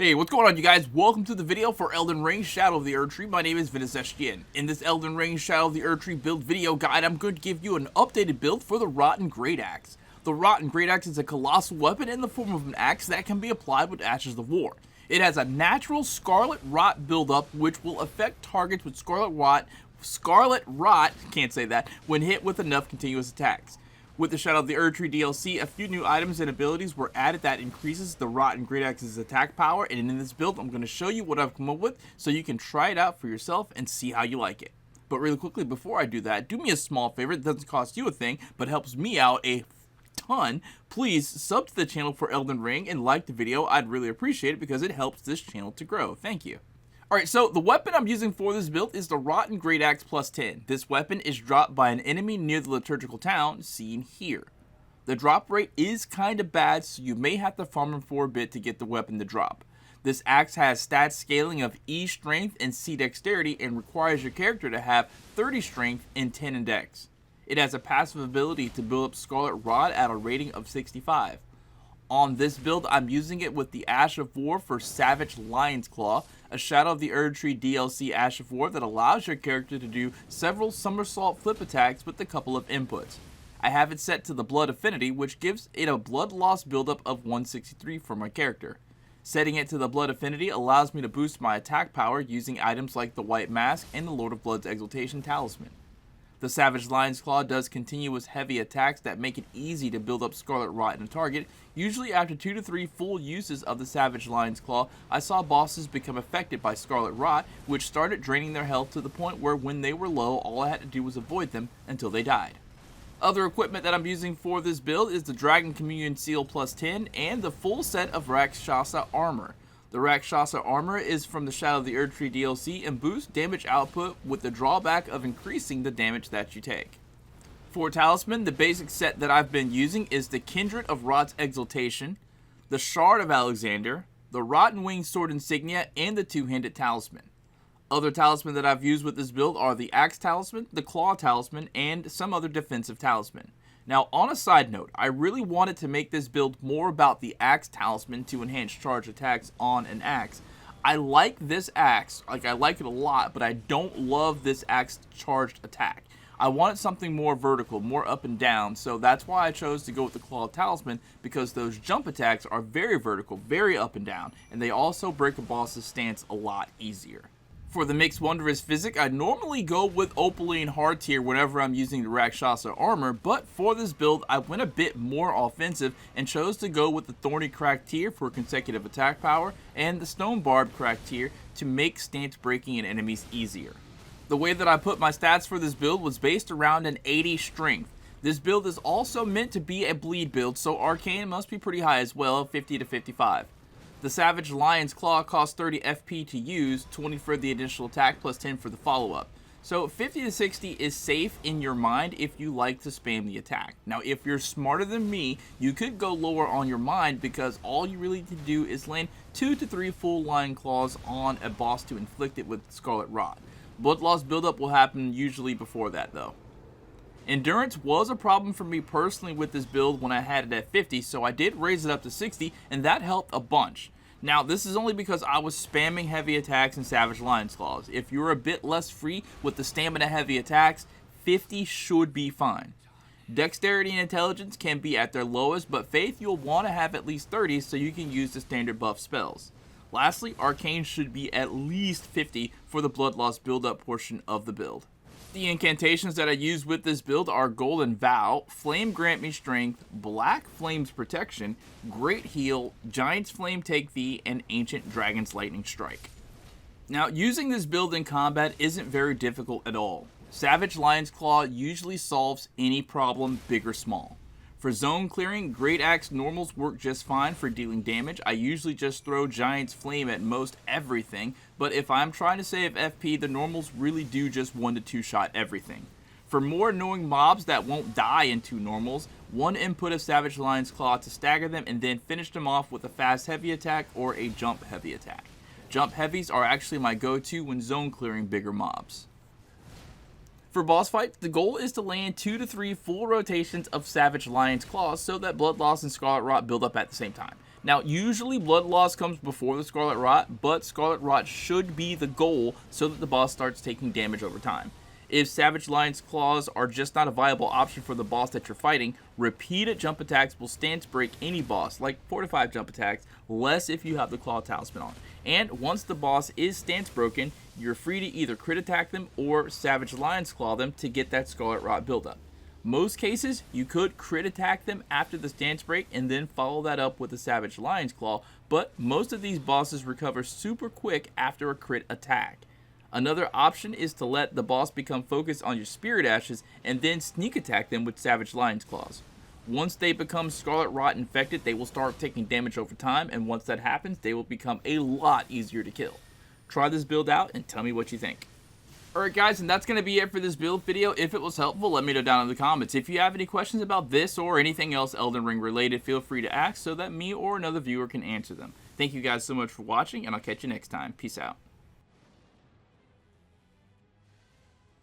Hey, what's going on, you guys? Welcome to the video for Elden Ring Shadow of the Erdtree. My name is Ventus. In this Elden Ring Shadow of the Erdtree build video guide, I'm going to give you an updated build for the Rotten Great Axe. The Rotten Great Axe is a colossal weapon in the form of an axe that can be applied with Ashes of War. It has a natural Scarlet Rot buildup, which will affect targets with Scarlet Rot, can't say that, when hit with enough continuous attacks. With the Shadow of the Erdtree DLC, a few new items and abilities were added that increases the Rotten Great Axe's attack power, and in this build I'm going to show you what I've come up with so you can try it out for yourself and see how you like it. But really quickly, before I do that, do me a small favor. It doesn't cost you a thing, but helps me out a ton. Please sub to the channel for Elden Ring and like the video. I'd really appreciate it because it helps this channel to grow. Thank you. Alright, so the weapon I'm using for this build is the Rotten Great Axe plus 10. This weapon is dropped by an enemy near the liturgical town, seen here. The drop rate is kinda bad, so you may have to farm him for a bit to get the weapon to drop. This axe has stat scaling of E strength and C dexterity and requires your character to have 30 strength and 10 in dex. It has a passive ability to build up Scarlet Rod at a rating of 65. On this build, I'm using it with the Ash of War for Savage Lion's Claw, a Shadow of the Erdtree DLC Ash of War that allows your character to do several somersault flip attacks with a couple of inputs. I have it set to the Blood Affinity, which gives it a blood loss buildup of 163 for my character. Setting it to the Blood Affinity allows me to boost my attack power using items like the White Mask and the Lord of Blood's Exaltation Talisman. The Savage Lion's Claw does continuous heavy attacks that make it easy to build up Scarlet Rot in a target. Usually after 2 to 3 full uses of the Savage Lion's Claw, I saw bosses become affected by Scarlet Rot, which started draining their health to the point where when they were low, all I had to do was avoid them until they died. Other equipment that I'm using for this build is the Dragon Communion Seal plus 10 and the full set of Rakshasa armor. The Rakshasa armor is from the Shadow of the Erdtree DLC and boosts damage output with the drawback of increasing the damage that you take. For Talisman, the basic set that I've been using is the Kindred of Rot's Exaltation, the Shard of Alexander, the Rotten Winged Sword Insignia, and the Two-Handed Talisman. Other talisman that I've used with this build are the Axe Talisman, the Claw Talisman, and some other defensive talisman. Now, on a side note, I really wanted to make this build more about the Axe Talisman to enhance charge attacks on an axe. I like this axe, I like it a lot, but I don't love this axe charged attack. I wanted something more vertical, more up and down, so that's why I chose to go with the Claw Talisman, because those jump attacks are very vertical, very up and down, and they also break a boss's stance a lot easier. For the Mixed Wondrous Physick, I normally go with Opaline Hard Tier whenever I'm using the Rakshasa armor, but for this build, I went a bit more offensive and chose to go with the Thorny Crack Tier for consecutive attack power and the Stone Barb Crack Tier to make stance breaking in enemies easier. The way that I put my stats for this build was based around an 80 strength. This build is also meant to be a bleed build, so Arcane must be pretty high as well, 50 to 55. The Savage Lion's Claw costs 30 FP to use, 20 for the initial attack, plus 10 for the follow-up. So 50 to 60 is safe in your mind if you like to spam the attack. Now, if you're smarter than me, you could go lower on your mind because all you really need to do is land 2 to 3 full Lion Claws on a boss to inflict it with Scarlet Rot. Blood loss buildup will happen usually before that, though. Endurance was a problem for me personally with this build when I had it at 50, so I did raise it up to 60, and that helped a bunch. Now, this is only because I was spamming heavy attacks and Savage Lion's Claws. If you're a bit less free with the stamina heavy attacks, 50 should be fine. Dexterity and Intelligence can be at their lowest, but Faith you'll want to have at least 30 so you can use the standard buff spells. Lastly, Arcane should be at least 50 for the blood loss build-up portion of the build. The incantations that I use with this build are Golden Vow, Flame Grant Me Strength, Black Flame's Protection, Great Heal, Giant's Flame Take Thee, and Ancient Dragon's Lightning Strike. Now, using this build in combat isn't very difficult at all. Savage Lion's Claw usually solves any problem, big or small. For zone clearing, Great Axe normals work just fine for dealing damage. I usually just throw Giant's Flame at most everything, but if I'm trying to save FP, the normals really do just 1 to 2 shot everything. For more annoying mobs that won't die in 2 normals, one input of Savage Lion's Claw to stagger them and then finish them off with a fast heavy attack or a jump heavy attack. Jump heavies are actually my go-to when zone clearing bigger mobs. For boss fights, the goal is to land 2 to 3 full rotations of Savage Lion's Claws so that blood loss and Scarlet Rot build up at the same time. Now, usually blood loss comes before the Scarlet Rot, but Scarlet Rot should be the goal so that the boss starts taking damage over time. If Savage Lion's Claws are just not a viable option for the boss that you're fighting, repeated jump attacks will stance break any boss, like 4 to 5 jump attacks, less if you have the Claw Talisman on. And once the boss is stance broken, you're free to either crit attack them or Savage Lion's Claw them to get that Scarlet Rot buildup. Most cases, you could crit attack them after the stance break and then follow that up with a Savage Lion's Claw, but most of these bosses recover super quick after a crit attack. Another option is to let the boss become focused on your Spirit Ashes and then sneak attack them with Savage Lion's Claws. Once they become Scarlet Rot infected, they will start taking damage over time, and once that happens, they will become a lot easier to kill. Try this build out and tell me what you think. Alright guys, and that's going to be it for this build video. If it was helpful, let me know down in the comments. If you have any questions about this or anything else Elden Ring related, feel free to ask so that me or another viewer can answer them. Thank you guys so much for watching, and I'll catch you next time. Peace out.